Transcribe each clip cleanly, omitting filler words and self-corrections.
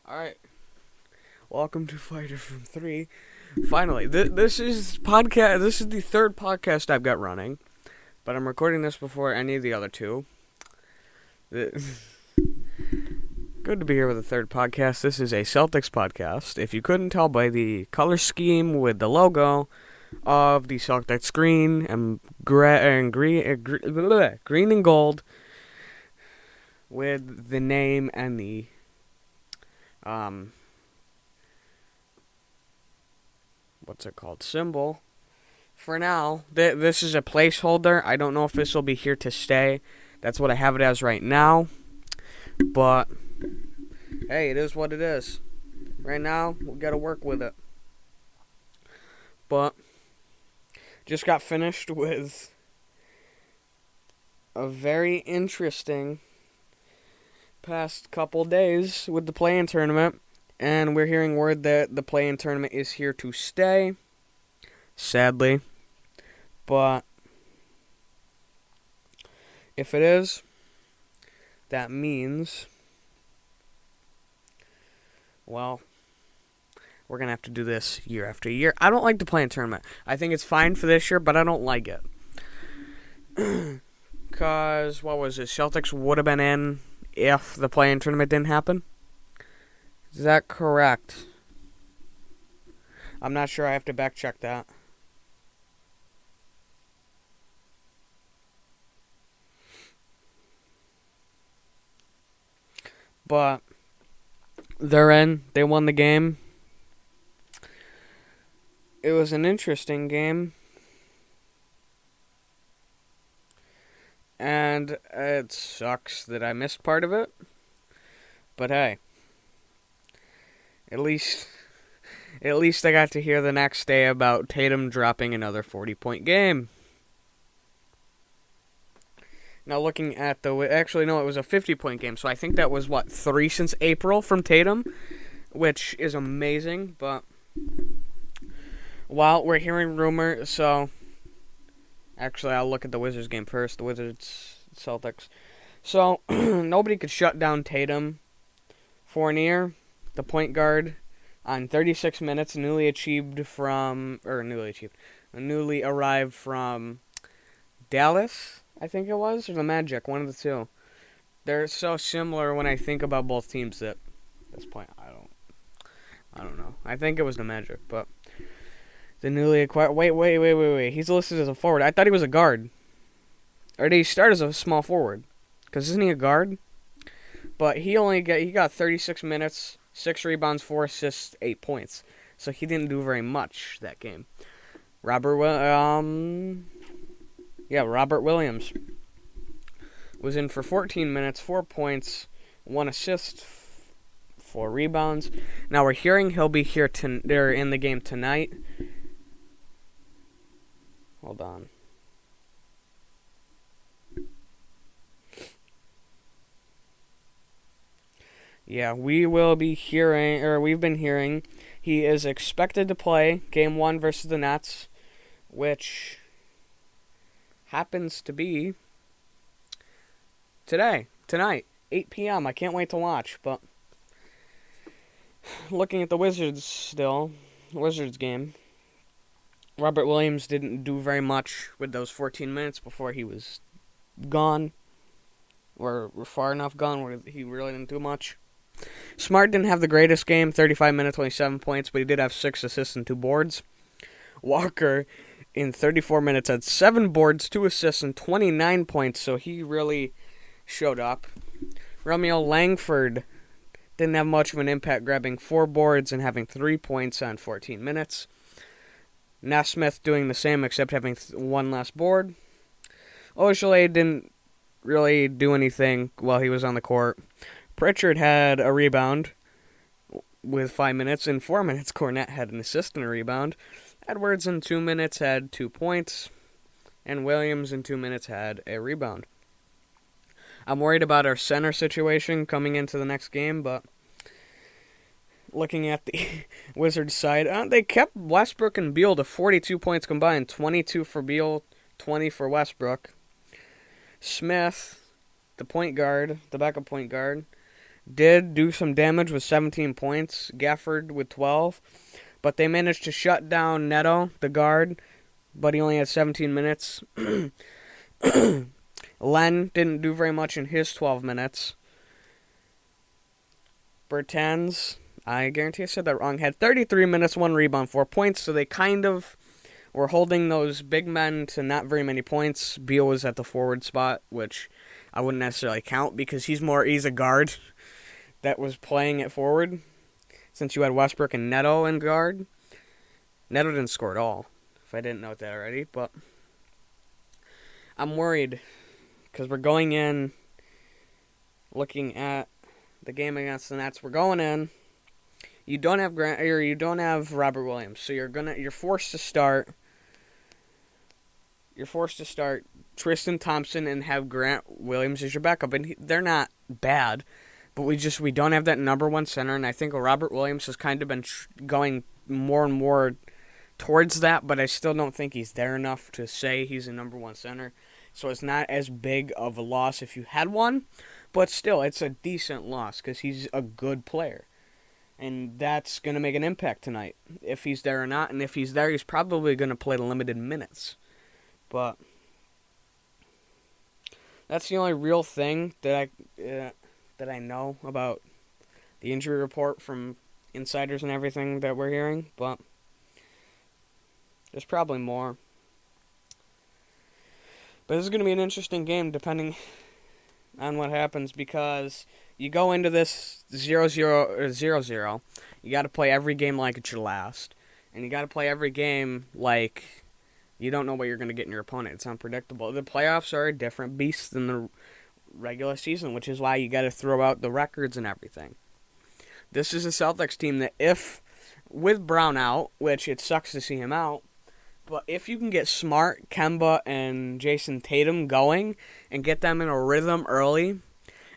Alright, welcome to Fighter from 3. Finally, this is podcast. This is the third podcast I've got running, but I'm recording this before any of the other two. Good to be here with a third podcast. This is a Celtics podcast. If you couldn't tell by the color scheme with the logo of the Celtics green and green and gold, with the name and the what's it called? Symbol. For now, this is a placeholder. I don't know if this will be here to stay. That's what I have it as right now. But hey, it is what it is. Right now, we got to work with it. But just got finished with a very interesting past couple days with the play-in tournament, and we're hearing word that the play-in tournament is here to stay, sadly. But if it is, that means, well, we're going to have to do this year after year. I don't like the play-in tournament. I think it's fine for this year, but I don't like it. Because, what was it? Celtics would have been in if the play-in tournament didn't happen. Is that correct? I'm not sure. I have to back check that. But they're in. They won the game. It was an interesting game. And it sucks that I missed part of it. But hey, at least I got to hear the next day about Tatum dropping another 40-point game. Now looking at it was a 50-point game. So I think that was, 3 since April from Tatum, which is amazing. But, well, we're hearing rumors, so actually, I'll look at the Wizards game first. The Wizards, Celtics. So, nobody could shut down Tatum. Fournier, the point guard, on 36 minutes, newly arrived from Dallas, I think it was, or the Magic, one of the two. They're so similar when I think about both teams that at this point, I don't know. I think it was the Magic, but the newly acquired... Wait. He's listed as a forward. I thought he was a guard. Or did he start as a small forward? Because isn't he a guard? But he got 36 minutes, 6 rebounds, 4 assists, 8 points. So he didn't do very much that game. Robert Williams was in for 14 minutes, 4 points, 1 assist, 4 rebounds. Now we're hearing he'll be here they're in the game tonight. Hold on. Yeah, we've been hearing he is expected to play Game 1 versus the Nets, which happens to be tonight, 8 p.m. I can't wait to watch, but looking at the Wizards game, Robert Williams didn't do very much with those 14 minutes before he was gone, or far enough gone where he really didn't do much. Smart didn't have the greatest game, 35 minutes, only 7 points, but he did have 6 assists and 2 boards. Walker, in 34 minutes, had 7 boards, 2 assists, and 29 points, so he really showed up. Romeo Langford didn't have much of an impact, grabbing 4 boards and having 3 points on 14 minutes. Naismith doing the same, except having 1 less board. Ojeleye didn't really do anything while he was on the court. Pritchard had a rebound with 5 minutes. In 4 minutes, Cornette had an assist and a rebound. Edwards in 2 minutes had 2 points. And Williams in 2 minutes had a rebound. I'm worried about our center situation coming into the next game, but looking at the Wizards side, they kept Westbrook and Beal to 42 points combined, 22 for Beal, 20 for Westbrook. Smith, the backup point guard, did do some damage with 17 points, Gafford with 12, but they managed to shut down Neto, the guard, but he only had 17 minutes. Len didn't do very much in his 12 minutes. Bertans, I guarantee I said that wrong, had 33 minutes, 1 rebound, 4 points, so they kind of were holding those big men to not very many points. Beal was at the forward spot, which I wouldn't necessarily count because he's a guard that was playing at forward. Since you had Westbrook and Neto in guard, Neto didn't score at all, if I didn't note that already, but I'm worried because we're going in looking at the game against the Nets. We're going in. You don't have you don't have Robert Williams, so you're forced to start. You're forced to start Tristan Thompson and have Grant Williams as your backup, and they're not bad, but we don't have that number one center, and I think Robert Williams has kind of been going more and more towards that, but I still don't think he's there enough to say he's a number one center. So it's not as big of a loss if you had one, but still, it's a decent loss because he's a good player. And that's going to make an impact tonight, if he's there or not. And if he's there, he's probably going to play limited minutes. But that's the only real thing that I know about the injury report from insiders and everything that we're hearing. But there's probably more. But this is going to be an interesting game depending on what happens because you go into this 0-0 or 0-0. You got to play every game like it's your last. And you got to play every game like you don't know what you're going to get in your opponent. It's unpredictable. The playoffs are a different beast than the regular season, which is why you got to throw out the records and everything. This is a Celtics team that if, with Brown out, which it sucks to see him out, but if you can get Smart, Kemba, and Jason Tatum going and get them in a rhythm early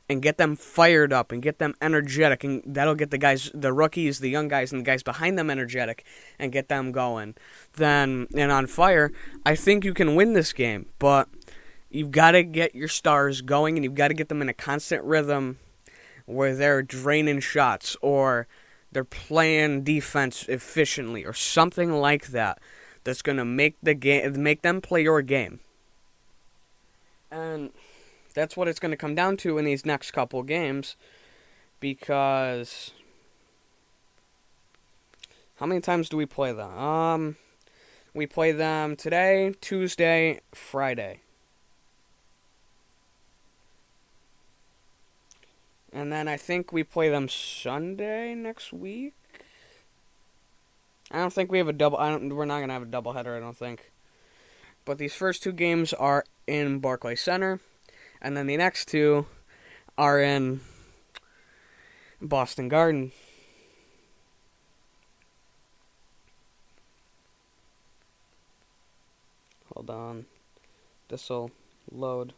and get them fired up and get them energetic, and that'll get the guys, the rookies, the young guys, and the guys behind them energetic and get them going, then and on fire, I think you can win this game. But you've got to get your stars going and you've got to get them in a constant rhythm where they're draining shots or they're playing defense efficiently or something like that. That's going to make them play your game. And that's what it's going to come down to in these next couple games. Because how many times do we play them? We play them today, Tuesday, Friday. And then I think we play them Sunday next week. I don't think we have a double. We're not gonna have a doubleheader, I don't think. But these first two games are in Barclays Center, and then the next two are in Boston Garden. Hold on, this'll load.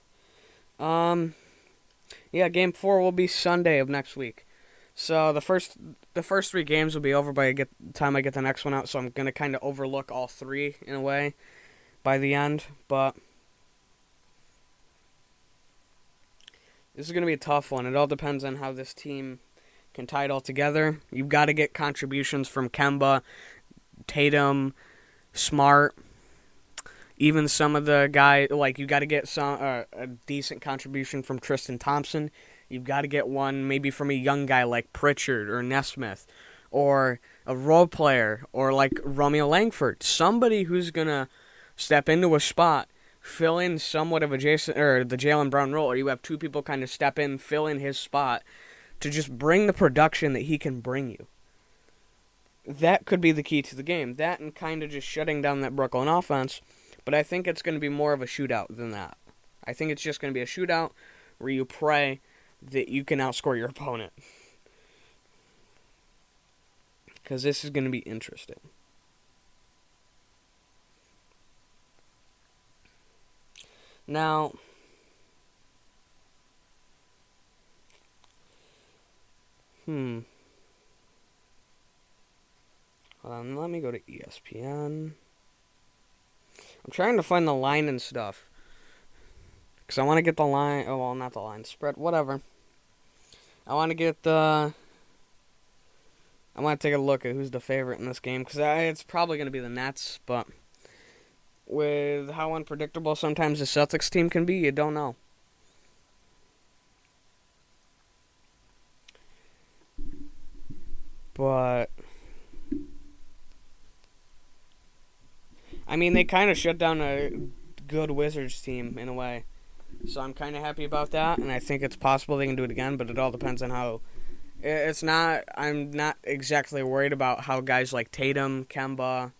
Yeah, Game 4 will be Sunday of next week. So the first 3 games will be over by the time I get the next one out. So I'm gonna kind of overlook all 3 in a way by the end. But this is gonna be a tough one. It all depends on how this team can tie it all together. You've got to get contributions from Kemba, Tatum, Smart, even some of the guys. Like you got to get a decent contribution from Tristan Thompson. You've got to get one maybe from a young guy like Pritchard or Nesmith or a role player or like Romeo Langford. Somebody who's going to step into a spot, fill in somewhat of a the Jaylen Brown role, or you have 2 people kind of step in, fill in his spot to just bring the production that he can bring you. That could be the key to the game. That and kind of just shutting down that Brooklyn offense. But I think it's going to be more of a shootout than that. I think it's just going to be a shootout where you pray that you can outscore your opponent. Because this is going to be interesting. Now, hold on, let me go to ESPN. I'm trying to find the line and stuff. Because I want to get the line. Oh, well, not the line. Spread. Whatever. I want to get the. I want to take a look at who's the favorite in this game because it's probably going to be the Nets, but with how unpredictable sometimes the Celtics team can be, you don't know. But I mean, they kind of shut down a good Wizards team in a way. So I'm kind of happy about that, and I think it's possible they can do it again, but it all depends on how. It's not. I'm not exactly worried about how guys like Tatum, Kemba,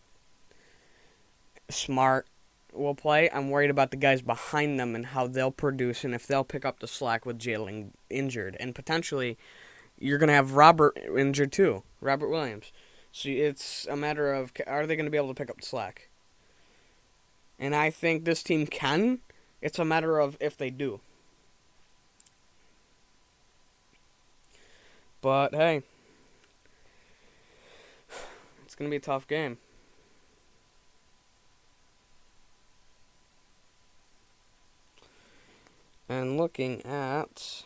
Smart will play. I'm worried about the guys behind them and how they'll produce and if they'll pick up the slack with Jalen injured. And potentially, you're going to have Robert injured too, Robert Williams. So it's a matter of are they going to be able to pick up the slack? And I think this team can. It's a matter of if they do. But hey, it's going to be a tough game. And looking at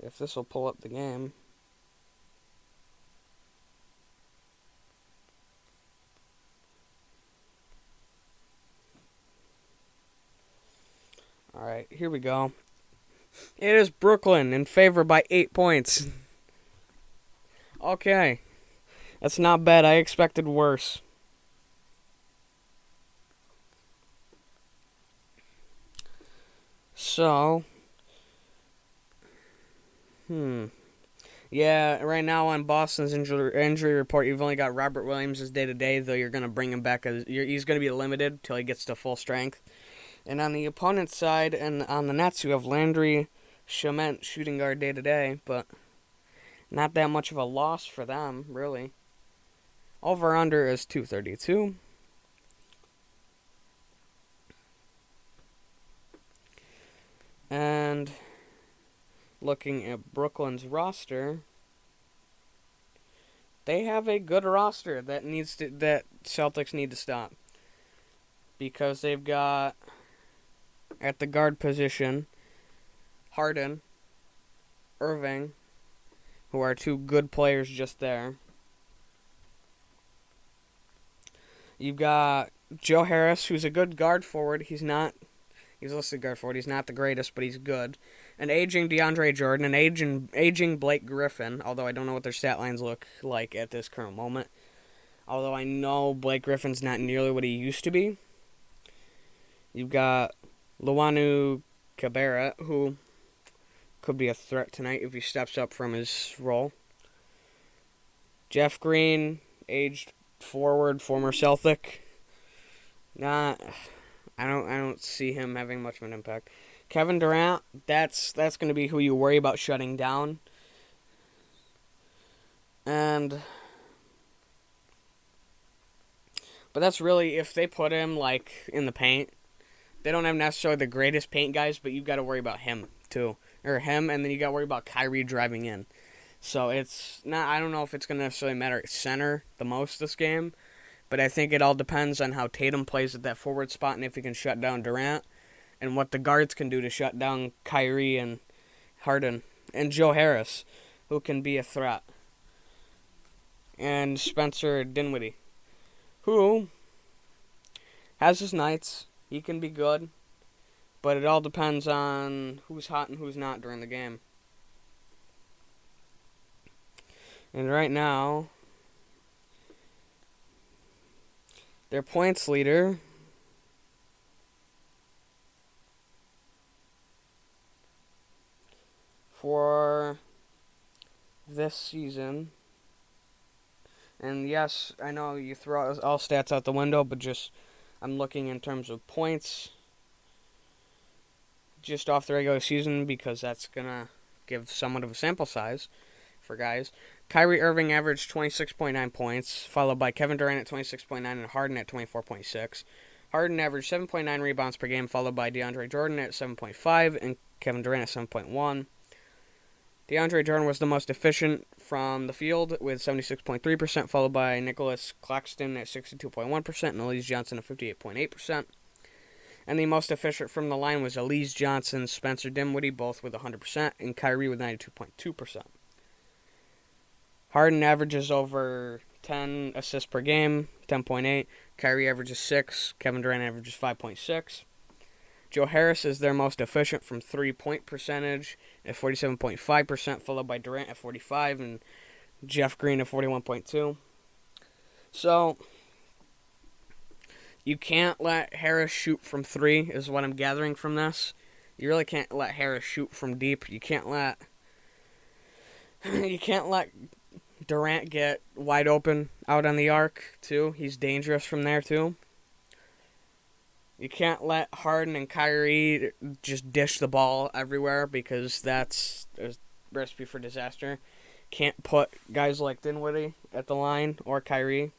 if this will pull up the game. Alright, here we go. It is Brooklyn in favor by 8 points. Okay. That's not bad. I expected worse. So, yeah, right now on Boston's injury report, you've only got Robert Williams as day-to-day, though you're going to bring him back. He's going to be limited till he gets to full strength. And on the opponent's side, and on the Nets, you have Landry Shamet, shooting guard day-to-day, but not that much of a loss for them, really. Over-under is 232. And looking at Brooklyn's roster, they have a good roster that Celtics need to stop. Because they've got at the guard position Harden, Irving, who are two good players just there. You've got Joe Harris, who's a good guard forward. He's listed guard forward. He's not the greatest, but he's good. An aging DeAndre Jordan, an aging Blake Griffin, although I don't know what their stat lines look like at this current moment. Although I know Blake Griffin's not nearly what he used to be. You've got Luanu Cabarrot, who could be a threat tonight if he steps up from his role. Jeff Green, aged forward, former Celtic. I don't see him having much of an impact. Kevin Durant, that's going to be who you worry about shutting down. But that's really if they put him like in the paint. They don't have necessarily the greatest paint guys, but you've got to worry about him too, or him, and then you got to worry about Kyrie driving in. So it's not. I don't know if it's going to necessarily matter at center the most this game. But I think it all depends on how Tatum plays at that forward spot and if he can shut down Durant and what the guards can do to shut down Kyrie and Harden and Joe Harris, who can be a threat. And Spencer Dinwiddie, who has his nights. He can be good, but it all depends on who's hot and who's not during the game. And right now, their points leader for this season, and yes, I know you throw all stats out the window, but just I'm looking in terms of points just off the regular season because that's going to give somewhat of a sample size for guys. Kyrie Irving averaged 26.9 points, followed by Kevin Durant at 26.9 and Harden at 24.6. Harden averaged 7.9 rebounds per game, followed by DeAndre Jordan at 7.5 and Kevin Durant at 7.1. DeAndre Jordan was the most efficient from the field with 76.3%, followed by Nicholas Claxton at 62.1% and Elise Johnson at 58.8%. And the most efficient from the line was Elise Johnson, Spencer Dinwiddie, both with 100%, and Kyrie with 92.2%. Harden averages over 10 assists per game, 10.8. Kyrie averages 6. Kevin Durant averages 5.6. Joe Harris is their most efficient from three-point percentage at 47.5%, followed by Durant at 45 and Jeff Green at 41.2. So, you can't let Harris shoot from three, is what I'm gathering from this. You really can't let Harris shoot from deep. You can't let Durant get wide open out on the arc, too. He's dangerous from there, too. You can't let Harden and Kyrie just dish the ball everywhere because that's a recipe for disaster. Can't put guys like Dinwiddie at the line or Kyrie.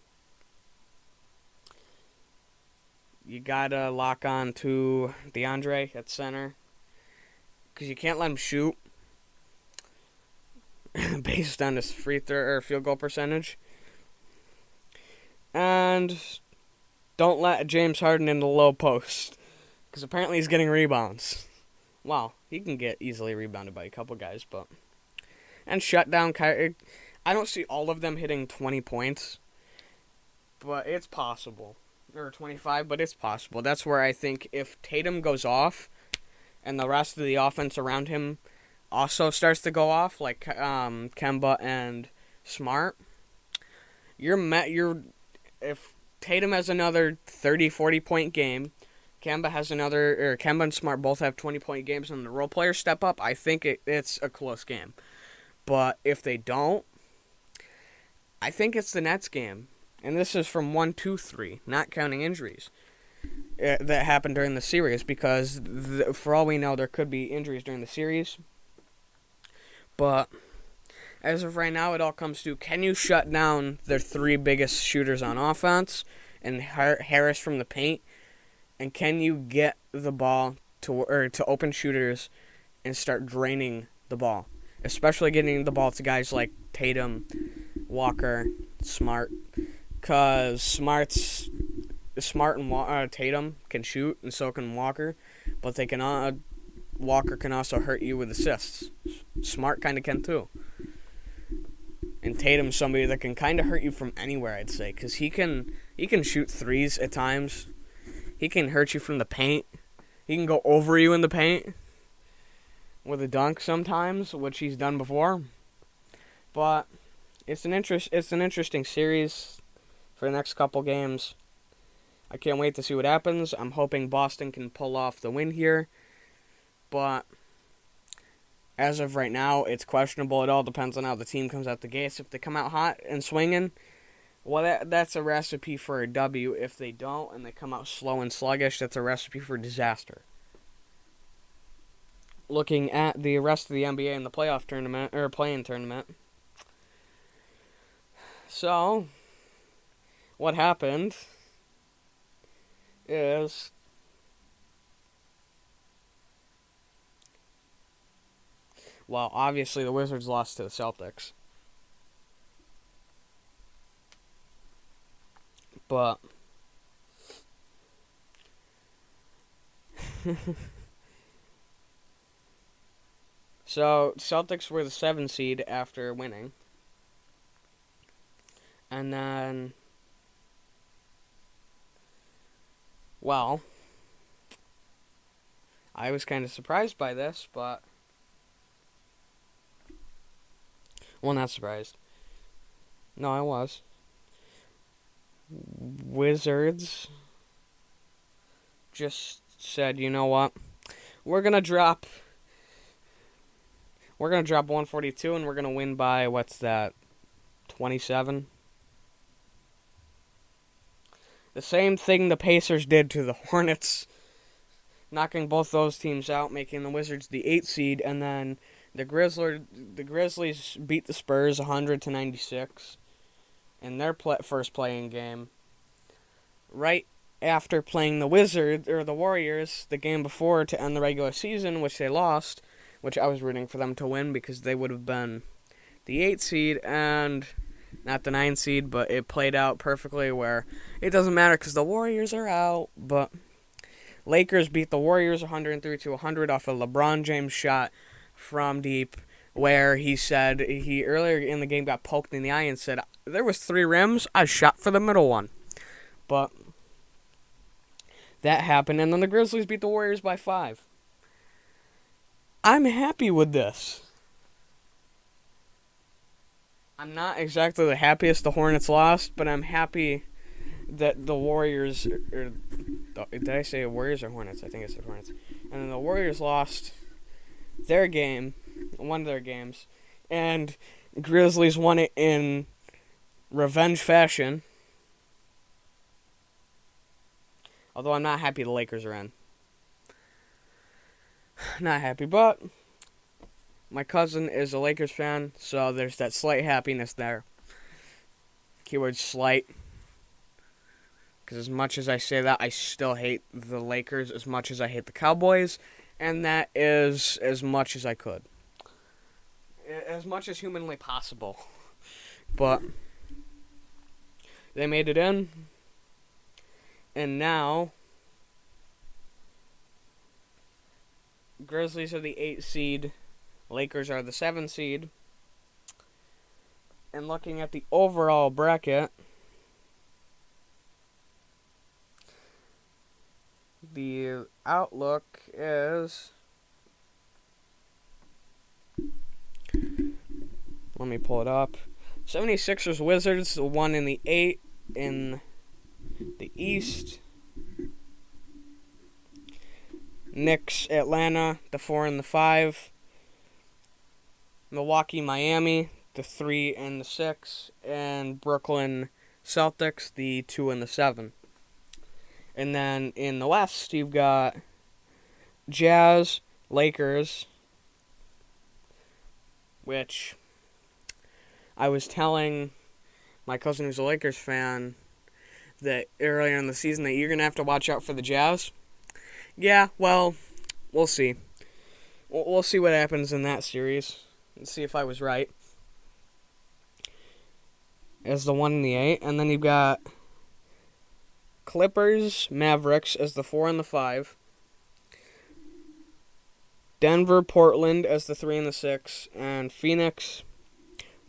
You gotta lock on to DeAndre at center because you can't let him shoot based on his free throw or field goal percentage. And don't let James Harden in the low post because apparently he's getting rebounds. Wow, he can get easily rebounded by a couple guys, but and shut down Kyrie. I don't see all of them hitting 20 points, but it's possible. Or 25, but it's possible. That's where I think if Tatum goes off and the rest of the offense around him also starts to go off, like Kemba and Smart, if Tatum has another 30, 40 point game, Kemba and Smart both have 20 point games, and the role players step up, I think it's a close game. But if they don't, I think it's the Nets game. And this is from 1-2-3, not counting injuries that happened during the series, because for all we know, there could be injuries during the series. But as of right now, it all comes to, can you shut down their three biggest shooters on offense and Harris from the paint? And can you get the ball to open shooters and start draining the ball? Especially getting the ball to guys like Tatum, Walker, Smart. Because Smart and Tatum can shoot, and so can Walker. But Walker can also hurt you with assists. Smart kind of can too. And Tatum's somebody that can kind of hurt you from anywhere, I'd say. Because he can shoot threes at times. He can hurt you from the paint. He can go over you in the paint with a dunk sometimes, which he's done before. But it's an interesting series for the next couple games. I can't wait to see what happens. I'm hoping Boston can pull off the win here. But as of right now, it's questionable. It all depends on how the team comes out the gates. If they come out hot and swinging, well, that's a recipe for a W. If they don't and they come out slow and sluggish, that's a recipe for disaster. Looking at the rest of the NBA in the playoff tournament, or play-in tournament. So, what happened is well, obviously the Wizards lost to the Celtics. But so Celtics were the 7 seed after winning. And then well, I was kind of surprised by this, but well, not surprised. No, I was. Wizards just said, you know what? We're gonna drop 142, and we're gonna win by, what's that, 27? The same thing the Pacers did to the Hornets, knocking both those teams out, making the Wizards the 8th seed, and then the Grizzlies beat the Spurs 100-96 in their first playing game. Right after playing the Warriors the game before to end the regular season, which they lost, which I was rooting for them to win because they would have been the 8th seed and not the 9th seed, but it played out perfectly where it doesn't matter because the Warriors are out, but Lakers beat the Warriors 103-100 off a LeBron James shot from deep, where he said he earlier in the game got poked in the eye and said, there was 3 rims, I shot for the middle one. But that happened, and then the Grizzlies beat the Warriors by 5. I'm happy with this. I'm not exactly the happiest the Hornets lost, but I'm happy that the Warriors, did I say Warriors or Hornets? I think I said Hornets. And then the Warriors lost their game, one of their games, and Grizzlies won it in revenge fashion. Although I'm not happy the Lakers are in. Not happy, but my cousin is a Lakers fan, so there's that slight happiness there. Keyword slight. Because as much as I say that, I still hate the Lakers as much as I hate the Cowboys. And that is as much as I could. As much as humanly possible. But they made it in. And now Grizzlies are the 8 seed. Lakers are the 7 seed. And looking at the overall bracket, the outlook is, let me pull it up. 76ers Wizards, the 1 in the 8 in the East. Knicks Atlanta, the 4 and the 5. Milwaukee Miami, the 3 and the 6. And Brooklyn Celtics, the 2 and the 7. And then in the West, you've got Jazz, Lakers, which I was telling my cousin who's a Lakers fan that earlier in the season that you're going to have to watch out for the Jazz. Yeah, well, we'll see. We'll see what happens in that series and see if I was right. As the 1 and the 8. And then you've got Clippers, Mavericks as the 4 and the 5. Denver, Portland as the 3 and the 6. And Phoenix,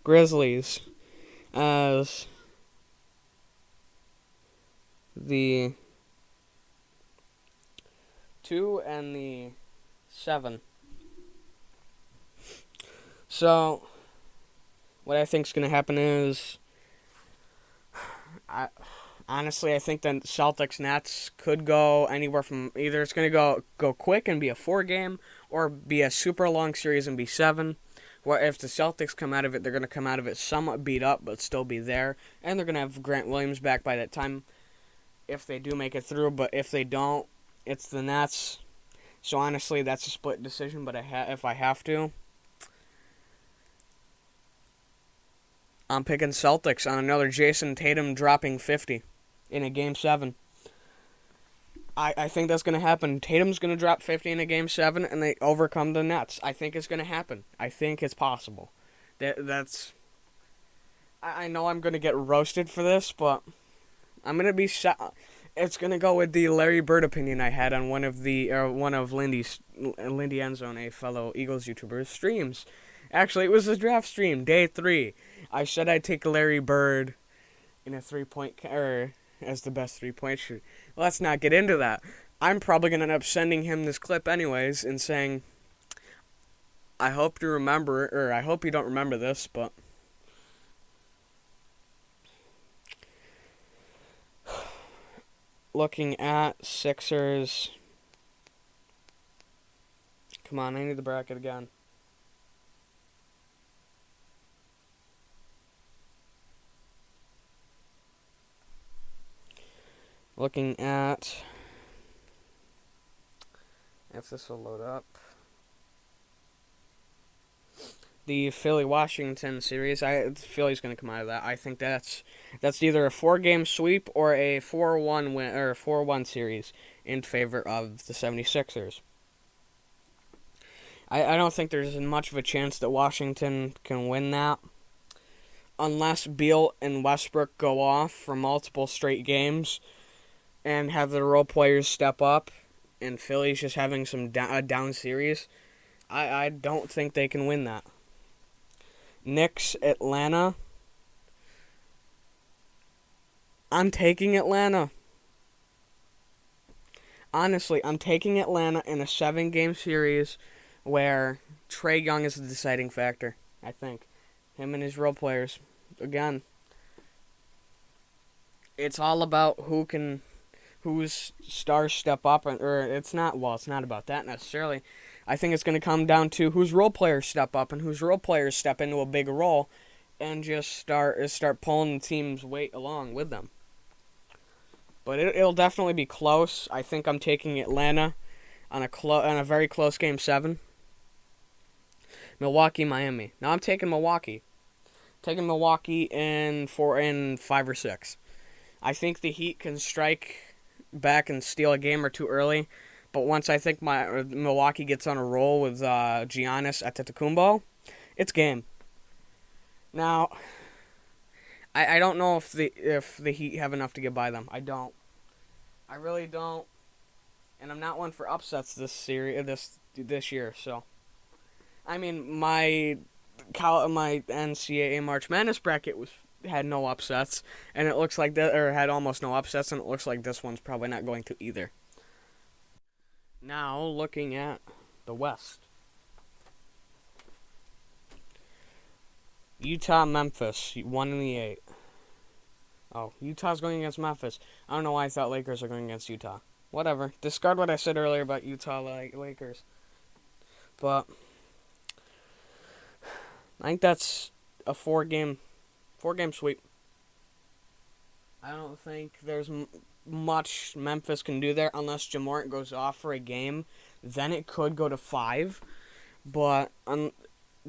Grizzlies as the 2 and the 7. So, what I think is going to happen is, honestly, I think the Celtics-Nets could go anywhere from either it's going to go quick and be a 4-game, or be a super long series and be 7. Where if the Celtics come out of it, they're going to come out of it somewhat beat up, but still be there. And they're going to have Grant Williams back by that time if they do make it through. But if they don't, it's the Nets. So honestly, that's a split decision, but if I have to, I'm picking Celtics on another Jason Tatum dropping 50 in a Game 7. I think that's going to happen. Tatum's going to drop 50 in a Game 7, and they overcome the Nets. I think it's going to happen. I think it's possible. That's. I know I'm going to get roasted for this, but I'm going to be. It's going to go with the Larry Bird opinion I had on one of Lindy Endzone, a fellow Eagles YouTuber's streams. Actually, it was a draft stream, day 3. I said I'd take Larry Bird in a 3-point as the best 3-point shooter. Let's not get into that. I'm probably going to end up sending him this clip anyways and saying, I hope you remember, or I hope you don't remember this, but looking at Sixers. Come on, I need the bracket again. Looking at, if this will load up, the Philly-Washington series. Philly's going to come out of that. I think that's either a 4-game sweep or a 4-1 win, or a 4-1 series in favor of the 76ers. I don't think there's much of a chance that Washington can win that unless Beal and Westbrook go off for multiple straight games and have the role players step up and Philly's just having some down series, I don't think they can win that. Knicks, Atlanta. I'm taking Atlanta. Honestly, I'm taking Atlanta in a 7-game series where Trae Young is the deciding factor, I think. Him and his role players. Again, it's all about whose stars step up, or it's not about that necessarily. I think it's going to come down to whose role players step up and whose role players step into a big role and just start pulling the team's weight along with them. But it'll definitely be close. I think I'm taking Atlanta on a very close game 7. Milwaukee, Miami. Now I'm taking Milwaukee. Taking Milwaukee in 5 or 6. I think the Heat can strike back and steal a game or two early, but once I think Milwaukee gets on a roll with Giannis Antetokounmpo, it's game. Now, I don't know if the Heat have enough to get by them. I don't. I really don't. And I'm not one for upsets this year. So, I mean, my NCAA March Madness bracket had no upsets, and it looks like had almost no upsets, and it looks like this one's probably not going to either. Now, looking at the West. Utah, Memphis, 1 in the 8. Oh, Utah's going against Memphis. I don't know why I thought Lakers are going against Utah. Whatever. Discard what I said earlier about Utah Lakers. But I think that's a 4-game sweep. I don't think there's much Memphis can do there unless Jamorant goes off for a game. Then it could go to 5. But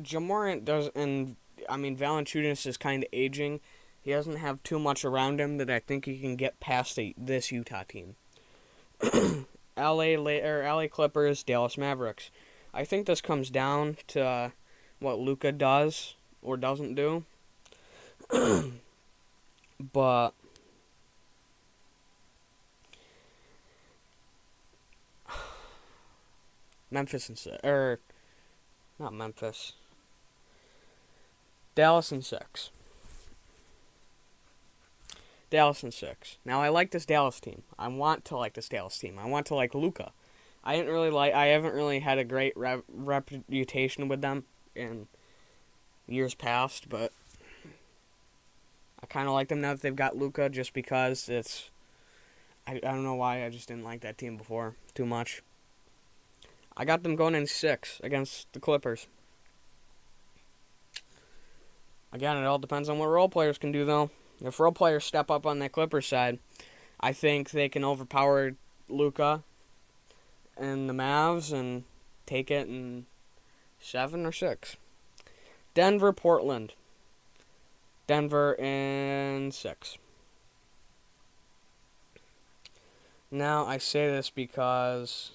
Jamorant does, and I mean Valanciunas is kind of aging. He doesn't have too much around him that I think he can get past this Utah team. LA Clippers, Dallas Mavericks. I think this comes down to what Luka does or doesn't do. But Dallas and 6. Dallas and 6. Now I like this Dallas team. I want to like this Dallas team. I want to like Luka. I haven't really had a great reputation with them in years past, but I kind of like them now that they've got Luka, just because I don't know why, I just didn't like that team before too much. I got them going in 6 against the Clippers. Again, it all depends on what role players can do, though. If role players step up on the Clippers side, I think they can overpower Luka and the Mavs and take it in 7 or 6. Denver, Portland. Denver in 6. Now, I say this because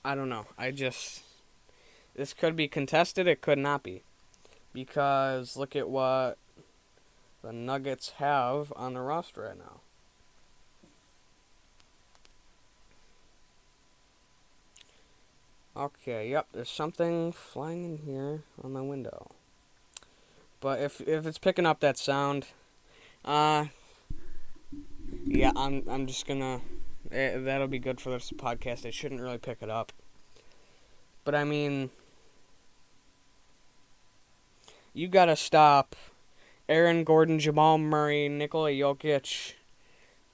I don't know. This could be contested. It could not be. Because look at what the Nuggets have on the roster right now. Okay, yep, there's something flying in here on my window. But if it's picking up that sound, yeah, I'm just gonna. That'll be good for this podcast. It shouldn't really pick it up. But I mean, you gotta stop Aaron Gordon, Jamal Murray, Nikola Jokic,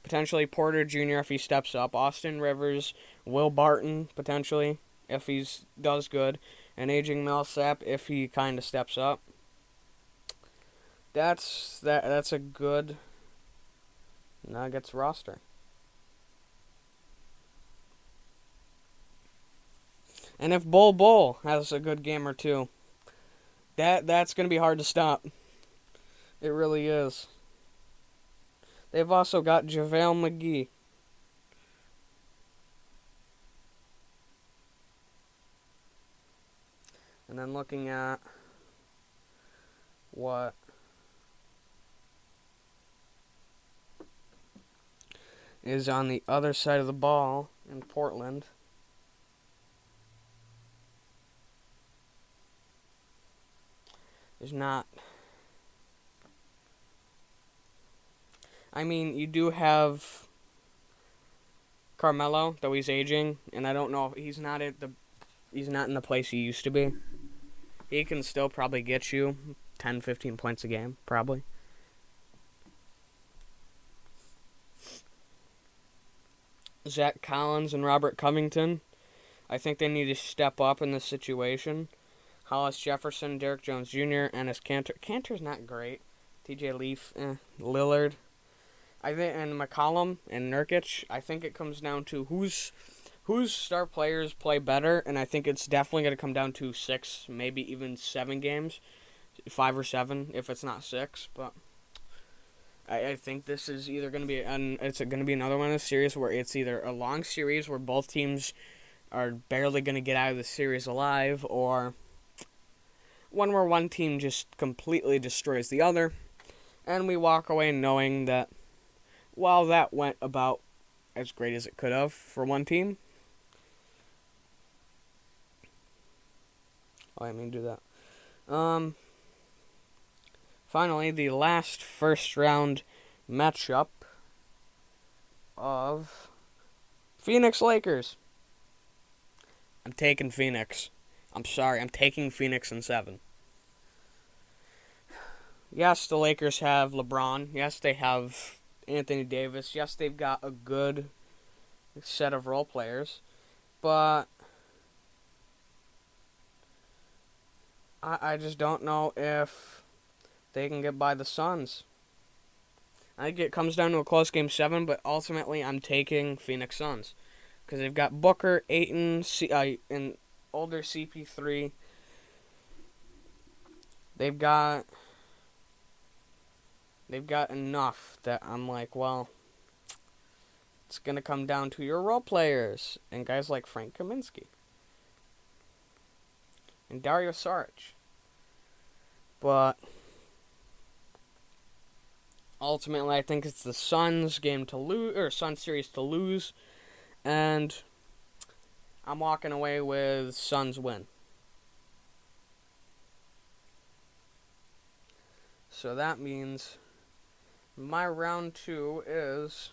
potentially Porter Jr. if he steps up, Austin Rivers, Will Barton potentially if he does good, and aging Millsap if he kind of steps up. That's a good Nuggets roster. And if Bull has a good game or two, that's going to be hard to stop. It really is. They've also got JaVale McGee. then looking at what is on the other side of the ball in Portland. There's not. I mean, you do have Carmelo, though he's aging, and I don't know if he's not in the place he used to be. He can still probably get you 10, 15 points a game, probably. Zach Collins and Robert Covington, I think they need to step up in this situation. Hollis Jefferson, Derrick Jones Jr., Enes Kanter. Kanter's not great. TJ Leaf, Lillard. I think, and McCollum and Nurkic. I think it comes down to whose star players play better, and I think it's definitely going to come down to 6, maybe even 7 games, 5 or 7 if it's not 6. But I think this is either going to be it's going to be another one of the series where it's either a long series where both teams are barely going to get out of the series alive, or one where one team just completely destroys the other, and we walk away knowing that, well, that went about as great as it could have for one team. Oh, I didn't mean to do that. Finally, the last first round matchup of Phoenix Lakers. I'm taking Phoenix. I'm sorry, I'm taking Phoenix in 7. Yes, the Lakers have LeBron. Yes, they have Anthony Davis. Yes, they've got a good set of role players. But I just don't know if they can get by the Suns. I think it comes down to a close game 7, but ultimately I'm taking Phoenix Suns. Because they've got Booker, Ayton, and older CP3. They've got enough that I'm like, well, it's going to come down to your role players. And guys like Frank Kaminsky. And Dario Saric. But ultimately, I think it's the Suns game to lose, or Suns series to lose, and I'm walking away with Suns win. So that means my round 2 is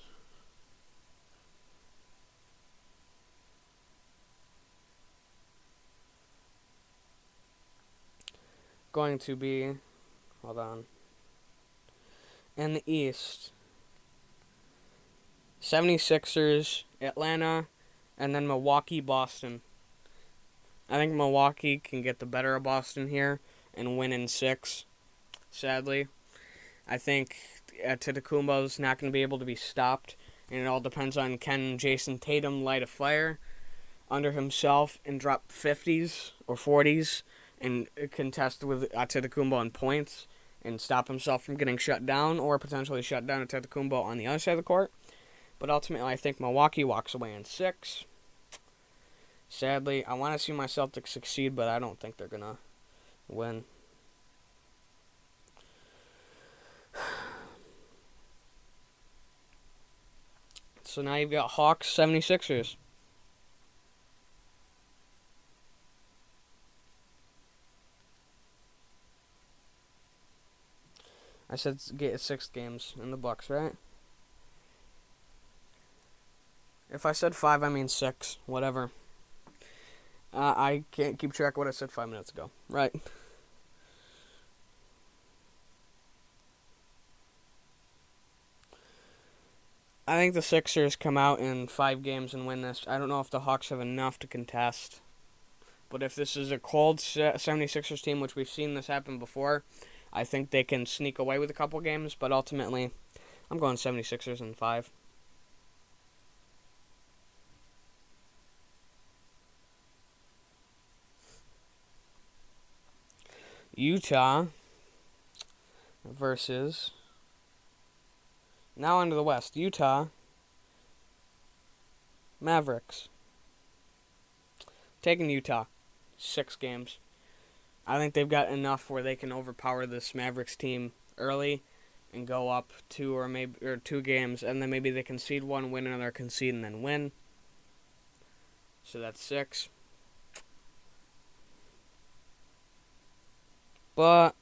going to be, hold on, in the East, 76ers, Atlanta, and then Milwaukee, Boston. I think Milwaukee can get the better of Boston here and win in 6, sadly. I think Antetokounmpo's not going to be able to be stopped, and it all depends on can Jason Tatum light a fire under himself and drop 50s or 40s and contest with Antetokounmpo in points and stop himself from getting shut down, or potentially shut down Antetokounmpo on the other side of the court. But ultimately, I think Milwaukee walks away in 6. Sadly, I want to see my Celtics succeed, but I don't think they're going to win. So now you've got Hawks, 76ers. I said get 6 games in the Bucks, right? If I said 5, I mean 6. Whatever. I can't keep track of what I said 5 minutes ago. Right. I think the Sixers come out in 5 games and win this. I don't know if the Hawks have enough to contest. But if this is a cold 76ers team, which we've seen this happen before, I think they can sneak away with a couple games. But ultimately, I'm going 76ers in 5. Utah versus, now into the West, Utah Mavericks. Taking Utah, 6 games. I think they've got enough where they can overpower this Mavericks team early and go up two games, and then maybe they concede one, win another, concede, and then win. So that's 6. But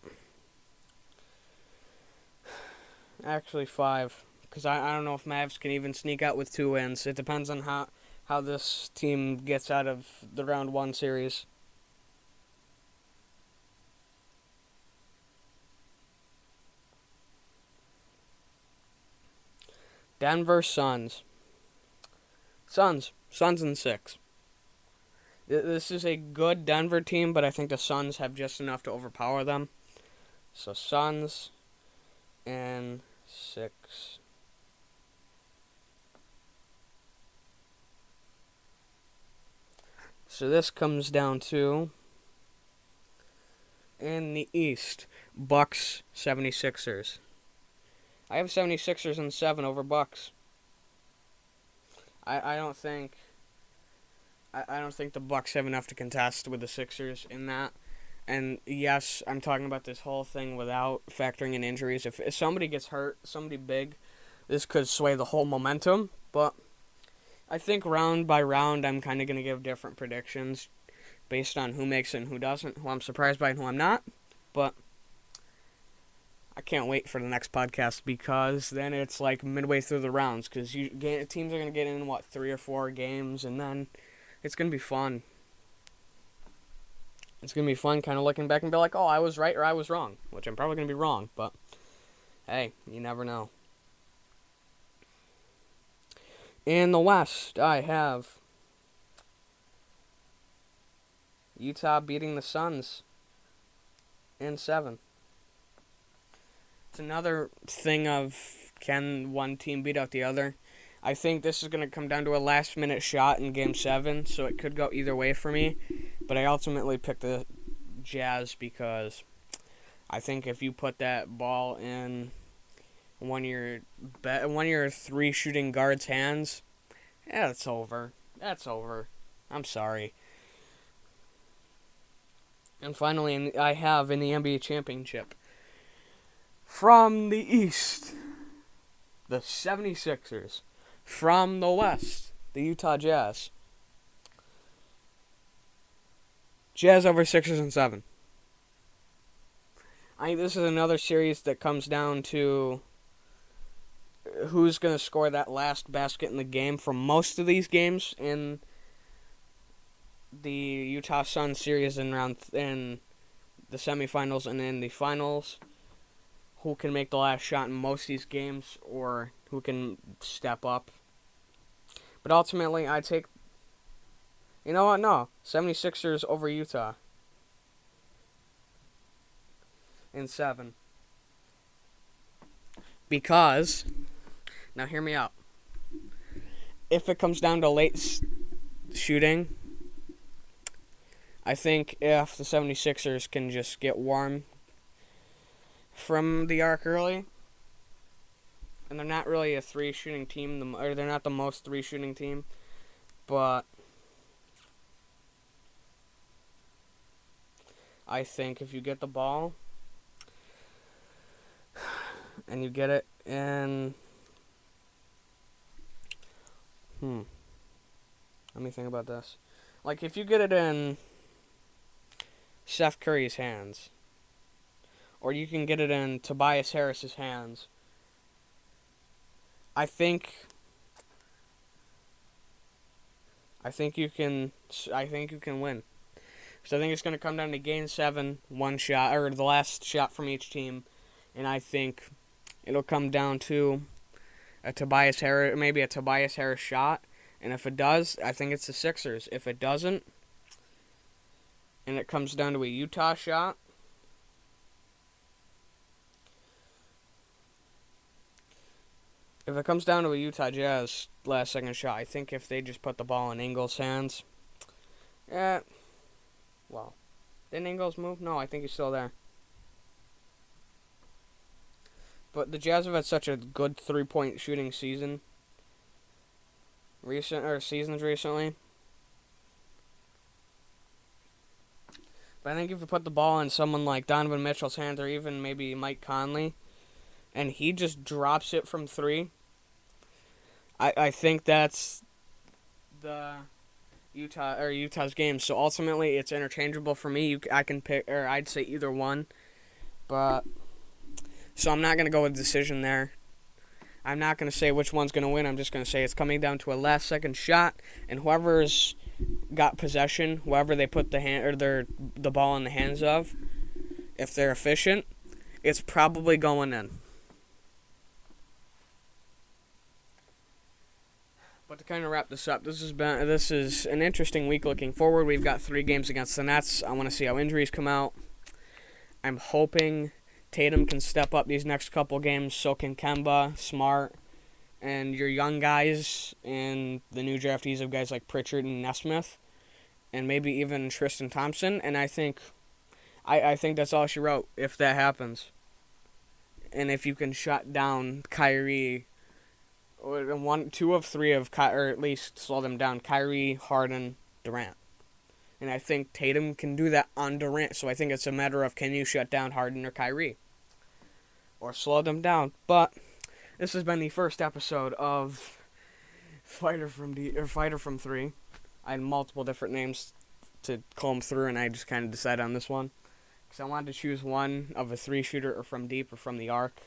actually 5, because I don't know if Mavs can even sneak out with 2 wins. It depends on how this team gets out of the round 1 series. Denver Suns. Suns in 6. This is a good Denver team, but I think the Suns have just enough to overpower them. So Suns in 6. So this comes down to, in the East, Bucks 76ers. I have 76ers in 7 over Bucks. I don't think the Bucks have enough to contest with the Sixers in that. And yes, I'm talking about this whole thing without factoring in injuries. If somebody gets hurt, somebody big, this could sway the whole momentum. But I think round by round, I'm kind of going to give different predictions based on who makes it and who doesn't, who I'm surprised by and who I'm not. But I can't wait for the next podcast, because then it's like midway through the rounds, because teams are going to get in, 3 or 4 games, and then it's going to be fun. It's going to be fun kind of looking back and be like, oh, I was right or I was wrong, which I'm probably going to be wrong, but hey, you never know. In the West, I have Utah beating the Suns in 7. It's another thing of, can one team beat out the other? I think this is going to come down to a last-minute shot in Game 7, so it could go either way for me. But I ultimately picked the Jazz because I think if you put that ball in one of your 3 shooting guards' hands, it's over. That's over. I'm sorry. And finally, I have in the NBA championship, from the East, the 76ers. From the West, the Utah Jazz. Jazz over Sixers in 7. I think this is another series that comes down to who's going to score that last basket in the game. For most of these games in the Utah Suns series in the semifinals and in the finals, who can make the last shot in most of these games, or who can step up. But ultimately, I take, you know what, no, 76ers over Utah in 7. Because, now hear me out, if it comes down to late shooting, I think if the 76ers can just get warm from the arc early, and they're not really a 3 shooting team, or they're not the most 3 shooting team, but I think if you get the ball and you get it in, let me think about this. Like, if you get it in Steph Curry's hands, or you can get it in Tobias Harris's hands, I think you can win. So I think it's going to come down to Game 7, one shot, or the last shot from each team, and I think it'll come down to a Tobias Harris shot, and if it does, I think it's the Sixers. If it doesn't, and it comes down to a Utah shot, if it comes down to a Utah Jazz last second shot, I think if they just put the ball in Ingles' hands, well, didn't Ingles move? No, I think he's still there. But the Jazz have had such a good 3-point shooting seasons recently. But I think if you put the ball in someone like Donovan Mitchell's hands or even maybe Mike Conley, and he just drops it from three, I think that's the Utah's game. So ultimately, it's interchangeable for me. I can pick, or I'd say either one. But so I'm not gonna go with decision there. I'm not gonna say which one's gonna win. I'm just gonna say it's coming down to a last-second shot, and whoever's got possession, whoever they put the ball in the hands of, if they're efficient, it's probably going in. But to kind of wrap this up, this is an interesting week looking forward. We've got 3 games against the Nets. I want to see how injuries come out. I'm hoping Tatum can step up these next couple games. So can Kemba, Smart, and your young guys and the new draftees of guys like Pritchard and Nesmith, and maybe even Tristan Thompson. And I think that's all she wrote if that happens. And if you can shut down Kyrie, or 2 of 3 or at least slow them down, Kyrie, Harden, Durant. And I think Tatum can do that on Durant. So I think it's a matter of, can you shut down Harden or Kyrie? Or slow them down. But this has been the first episode of Fighter from 3. I had multiple different names to comb through, and I just kind of decided on this one. Because I wanted to choose one of a 3-shooter or from deep or from the arc.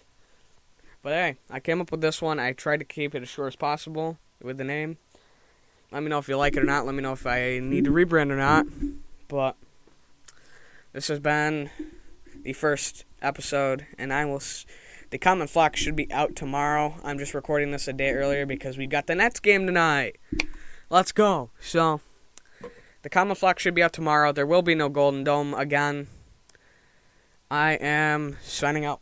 But hey, I came up with this one. I tried to keep it as short as possible with the name. Let me know if you like it or not. Let me know if I need to rebrand or not. But this has been the first episode, and the Common Flock should be out tomorrow. I'm just recording this a day earlier because we got the Nets game tonight. Let's go. So, the Common Flock should be out tomorrow. There will be no Golden Dome again. I am signing out.